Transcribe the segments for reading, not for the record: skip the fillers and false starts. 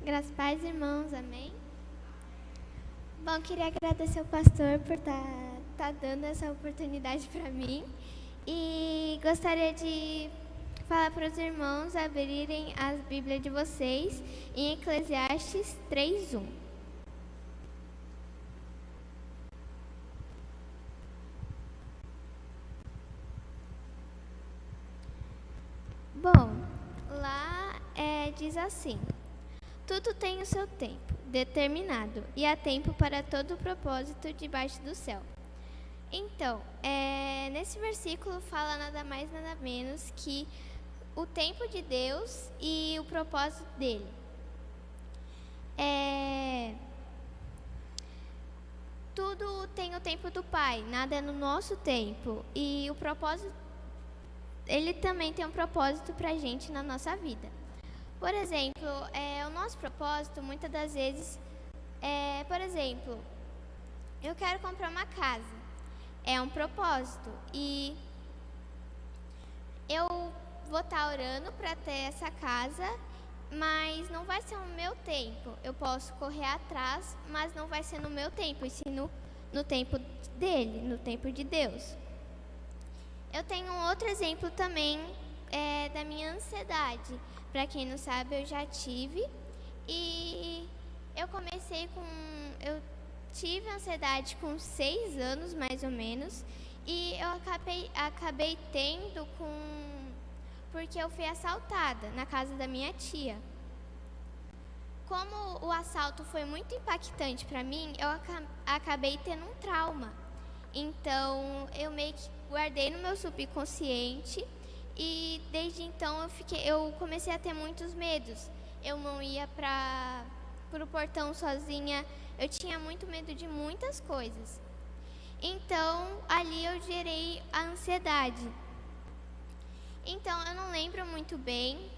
Graças a paz, irmãos, amém? Bom, queria agradecer ao pastor por estar dando essa oportunidade para mim. E gostaria de falar para os irmãos abrirem as Bíblias de vocês em Eclesiastes 3:1. Bom, lá diz assim: tudo tem o seu tempo determinado, e há tempo para todo o propósito debaixo do céu. Então, nesse versículo fala nada mais nada menos que o tempo de Deus e o propósito dele. Tudo tem o tempo do Pai, nada é no nosso tempo. E o propósito, ele também tem um propósito pra gente na nossa vida. Por exemplo, o nosso propósito, muitas das vezes, por exemplo, eu quero comprar uma casa. É um propósito. E eu vou estar orando para ter essa casa, mas não vai ser no meu tempo. Eu posso correr atrás, mas não vai ser no meu tempo, e sim no tempo dele, no tempo de Deus. Eu tenho um outro exemplo também da minha ansiedade. Para quem não sabe, eu já tive. E eu tive ansiedade com 6 anos, mais ou menos. E eu acabei tendo porque eu fui assaltada na casa da minha tia. Como o assalto foi muito impactante para mim, eu acabei tendo um trauma. Então, eu meio que guardei no meu subconsciente e desde então eu comecei a ter muitos medos. Eu não ia pro portão sozinha, eu tinha muito medo de muitas coisas. Então, ali eu gerei a ansiedade. Então, eu não lembro muito bem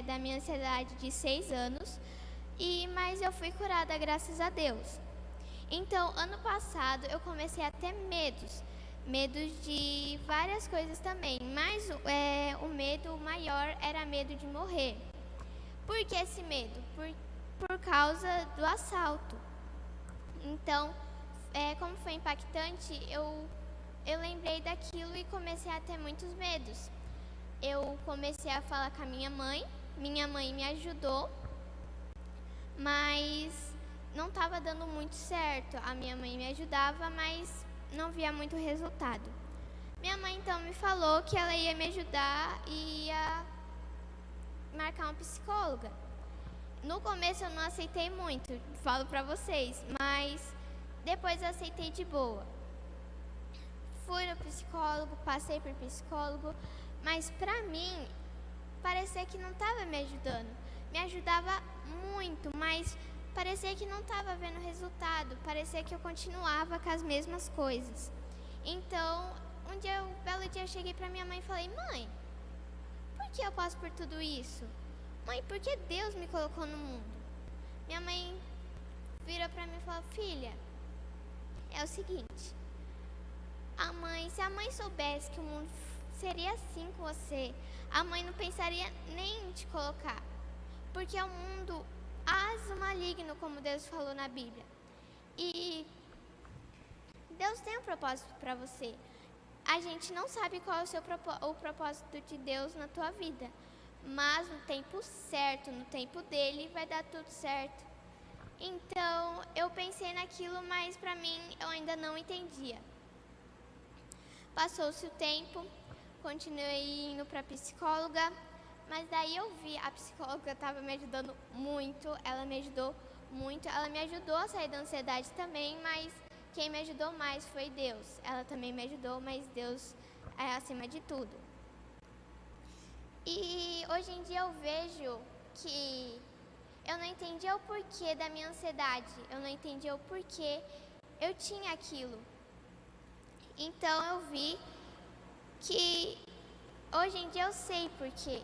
da minha ansiedade de 6 anos, mas eu fui curada, graças a Deus. Então, ano passado, eu comecei a ter medos de várias coisas também, mas o medo maior era medo de morrer. Por que esse medo? Por causa do assalto. Então, como foi impactante, eu lembrei daquilo e comecei a ter muitos medos. Eu comecei a falar com a minha mãe me ajudou, mas não estava dando muito certo. A minha mãe me ajudava, mas não via muito resultado. Minha mãe então me falou que ela ia me ajudar e ia marcar uma psicóloga. No começo eu não aceitei muito, falo pra vocês, mas depois eu aceitei de boa. Fui no psicólogo, passei por psicólogo, mas pra mim parecia que não estava me ajudando. Me ajudava muito, mas parecia que não estava vendo resultado, parecia que eu continuava com as mesmas coisas. Então, um belo dia eu cheguei pra minha mãe e falei: mãe, por que eu passo por tudo isso? Mãe, por que Deus me colocou no mundo? Minha mãe virou pra mim e falou: filha, é o seguinte, se a mãe soubesse que o mundo seria assim com você, a mãe não pensaria nem em te colocar. Porque é um mundo aso maligno, como Deus falou na Bíblia. E Deus tem um propósito para você. A gente não sabe qual é o propósito de Deus na tua vida. Mas no tempo certo, no tempo dele, vai dar tudo certo. Então, eu pensei naquilo, mas para mim, eu ainda não entendia. Passou-se o tempo, continuei indo para a psicóloga, mas daí eu vi, a psicóloga estava me ajudando muito, ela me ajudou muito, ela me ajudou a sair da ansiedade também, mas quem me ajudou mais foi Deus. Ela também me ajudou, mas Deus é acima de tudo. E hoje em dia eu vejo que eu não entendia o porquê da minha ansiedade, eu não entendia o porquê eu tinha aquilo. Então eu vi que hoje em dia eu sei porquê.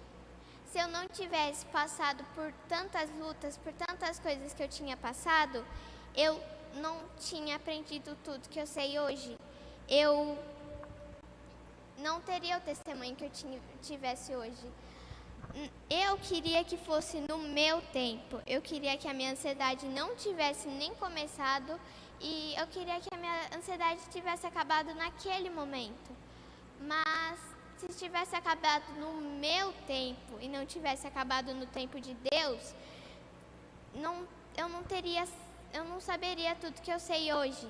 Se eu não tivesse passado por tantas lutas, por tantas coisas que eu tinha passado, eu não tinha aprendido tudo que eu sei hoje. Eu não teria o testemunho que eu tivesse hoje. Eu queria que fosse no meu tempo. Eu queria que a minha ansiedade não tivesse nem começado e eu queria que a minha ansiedade tivesse acabado naquele momento. Mas se tivesse acabado no meu tempo e não tivesse acabado no tempo de Deus, eu não saberia tudo que eu sei hoje.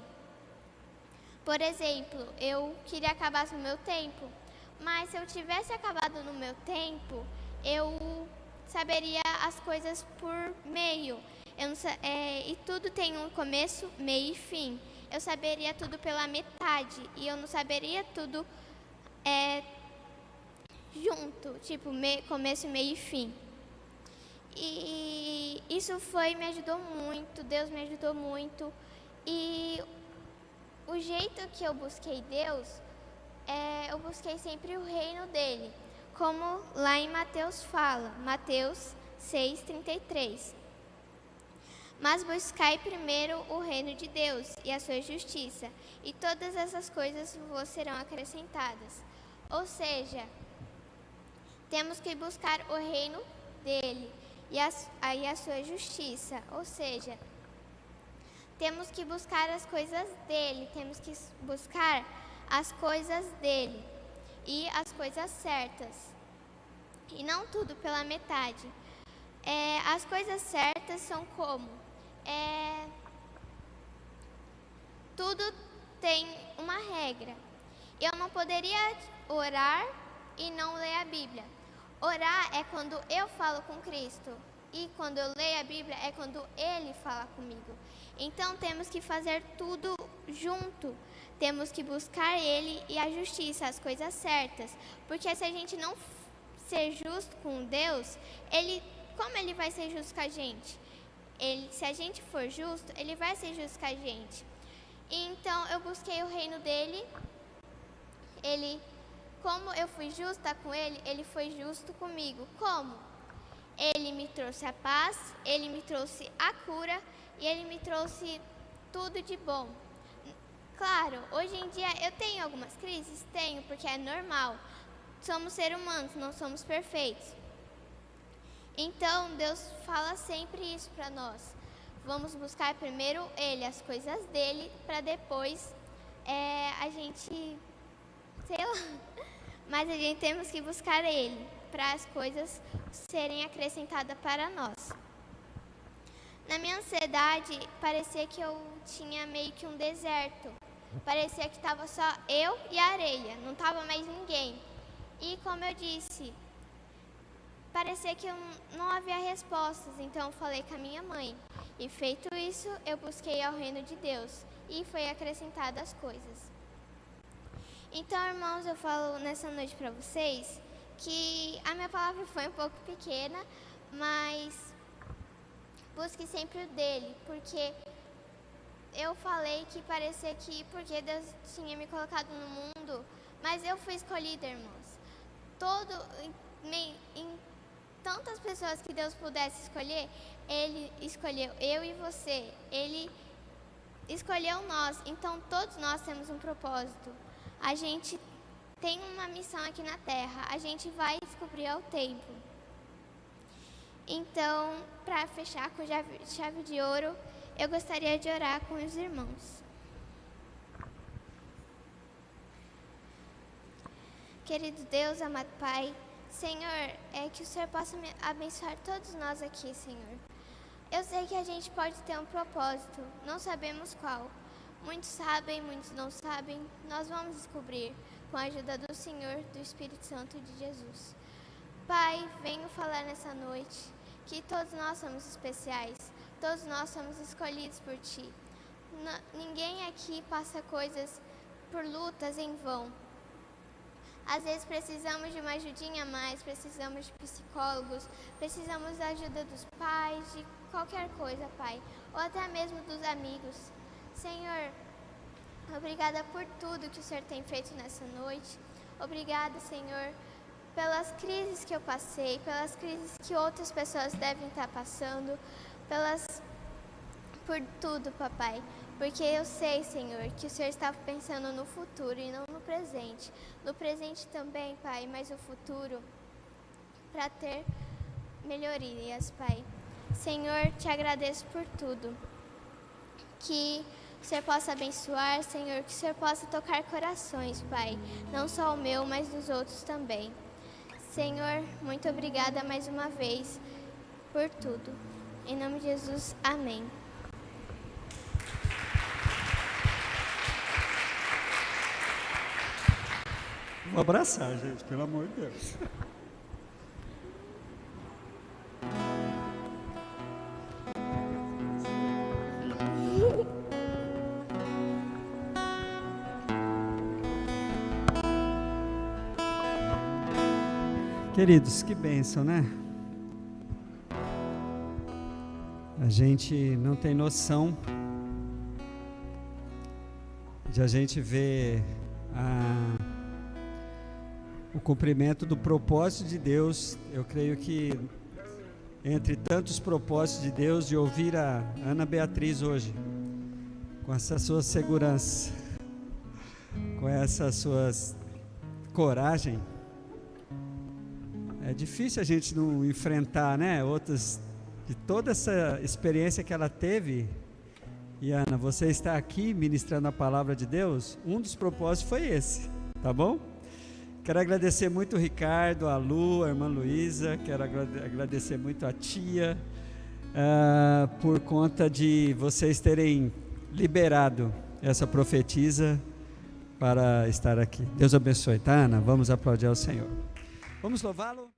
Por exemplo, eu queria que acabasse no meu tempo, mas se eu tivesse acabado no meu tempo, eu saberia as coisas por meio. E tudo tem um começo, meio e fim. Eu saberia tudo pela metade e eu não saberia tudo junto, tipo começo, meio e fim. E isso me ajudou muito, Deus me ajudou muito. E o jeito que eu busquei Deus, eu busquei sempre o reino dele. Como lá em Mateus fala, Mateus 6:33. Mas buscai primeiro o reino de Deus e a sua justiça, e todas essas coisas vos serão acrescentadas. Ou seja, temos que buscar o reino dele e a sua justiça. Ou seja, temos que buscar as coisas dele, temos que buscar as coisas dele e as coisas certas. E não tudo pela metade. As coisas certas são como? Tudo tem uma regra. Eu não poderia orar e não ler a Bíblia. Orar é quando eu falo com Cristo. E quando eu leio a Bíblia é quando Ele fala comigo. Então temos que fazer tudo junto. Temos que buscar Ele e a justiça, as coisas certas. Porque se a gente não ser justo com Deus, como Ele vai ser justo com a gente? Se a gente for justo, Ele vai ser justo com a gente. Então eu busquei o reino dele. Como eu fui justa com Ele, Ele foi justo comigo. Como? Ele me trouxe a paz, Ele me trouxe a cura e Ele me trouxe tudo de bom. Claro, hoje em dia eu tenho algumas crises? Tenho, porque é normal. Somos seres humanos, não somos perfeitos. Então, Deus fala sempre isso para nós. Vamos buscar primeiro Ele, as coisas dEle, para depois a gente, sei lá, mas a gente temos que buscar Ele, para as coisas serem acrescentadas para nós. Na minha ansiedade, parecia que eu tinha meio que um deserto. Parecia que estava só eu e a areia, não estava mais ninguém. E como eu disse, parecia que não havia respostas, então eu falei com a minha mãe. E feito isso, eu busquei ao reino de Deus e foi acrescentadas as coisas. Então, irmãos, eu falo nessa noite para vocês que a minha palavra foi um pouco pequena, mas busque sempre o dele, porque eu falei que parecia que porque Deus tinha me colocado no mundo, mas eu fui escolhida, irmãos. Em tantas pessoas que Deus pudesse escolher, Ele escolheu eu e você. Ele escolheu nós, então todos nós temos um propósito. A gente tem uma missão aqui na Terra, a gente vai descobrir ao tempo. Então, para fechar com chave de ouro, eu gostaria de orar com os irmãos. Querido Deus, amado Pai, Senhor, que o Senhor possa abençoar todos nós aqui, Senhor. Eu sei que a gente pode ter um propósito, não sabemos qual. Muitos sabem, muitos não sabem, nós vamos descobrir com a ajuda do Senhor, do Espírito Santo de Jesus. Pai, venho falar nessa noite que todos nós somos especiais, todos nós somos escolhidos por Ti. Ninguém aqui passa coisas por lutas em vão. Às vezes precisamos de uma ajudinha a mais, precisamos de psicólogos, precisamos da ajuda dos pais, de qualquer coisa, Pai, ou até mesmo dos amigos. Senhor, obrigada por tudo que o Senhor tem feito nessa noite. Obrigada, Senhor, pelas crises que eu passei, pelas crises que outras pessoas devem estar passando, por tudo, Papai. Porque eu sei, Senhor, que o Senhor está pensando no futuro e não no presente. No presente também, Pai, mas o futuro para ter melhorias, Pai. Senhor, te agradeço por tudo. Que o Senhor possa abençoar, Senhor, que o Senhor possa tocar corações, Pai. Não só o meu, mas dos outros também. Senhor, muito obrigada mais uma vez por tudo. Em nome de Jesus, amém. Vou abraçar, gente, pelo amor de Deus. Queridos, que bênção, né? A gente não tem noção de a gente ver o cumprimento do propósito de Deus. Eu creio que entre tantos propósitos de Deus, de ouvir a Ana Beatriz hoje, com essa sua segurança, com essa sua coragem, é difícil a gente não enfrentar, né, outras, de toda essa experiência que ela teve. E Ana, você está aqui ministrando a palavra de Deus, um dos propósitos foi esse, tá bom? Quero agradecer muito o Ricardo, a Lu, a irmã Luísa, quero agradecer muito a tia, por conta de vocês terem liberado essa profetisa para estar aqui. Deus abençoe, tá, Ana? Vamos aplaudir ao Senhor. Vamos louvá-lo.